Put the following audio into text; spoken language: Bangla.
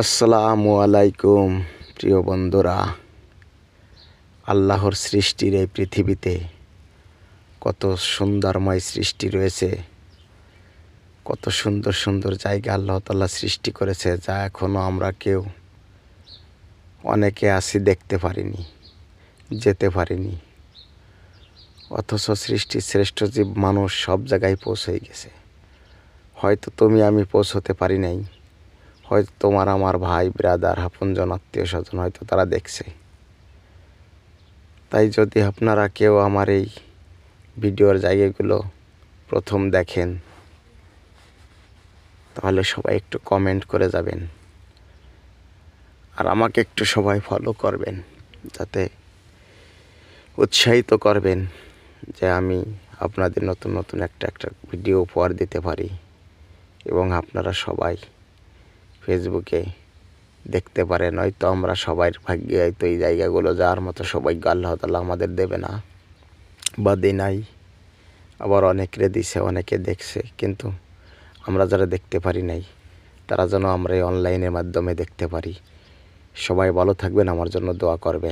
আসসালামু আলাইকুম প্রিয় বন্ধুরা। আল্লাহর সৃষ্টির এই পৃথিবীতে কত সুন্দরময় সৃষ্টি রয়েছে, কত সুন্দর সুন্দর জায়গা আল্লাহ তাআলা সৃষ্টি করেছে, যা এখনও আমরা কেউ অনেকে আছি দেখতে পারিনি, যেতে পারিনি। অথচ সৃষ্টির শ্রেষ্ঠ জীব মানুষ সব জায়গায় পৌঁছে গেছে। হয়তো তুমি আমি পৌঁছতে পারি নাই, হয়তো তোমার আমার ভাই ব্রাদার আপনজন আত্মীয় স্বজন হয়তো তারা দেখছে। তাই যদি আপনারা কেউ আমার এই ভিডিওর জায়গাগুলো প্রথম দেখেন, তাহলে সবাই একটু কমেন্ট করে যাবেন, আর আমাকে একটু সবাই ফলো করবেন, যাতে উৎসাহিত করবেন যে আমি আপনাদের নতুন নতুন একটা ভিডিও উপহার দিতে পারি। এবং আপনারা সবাই ফেসবুকে দেখতে পারেন। হয়তো আমরা সবার ভাগ্যে হয়তো এই জায়গাগুলো যাওয়ার মতো সবাইকে আল্লাহ তাআলা আমাদের দেবে না বা দেয় নাই, আবার অনেকে দিছে, অনেকে দেখছে, কিন্তু আমরা যারা দেখতে পারি নাই তারা যেন আমরা এই অনলাইনের মাধ্যমে দেখতে পারি। সবাই ভালো থাকবেন, আমার জন্য দোয়া করবেন।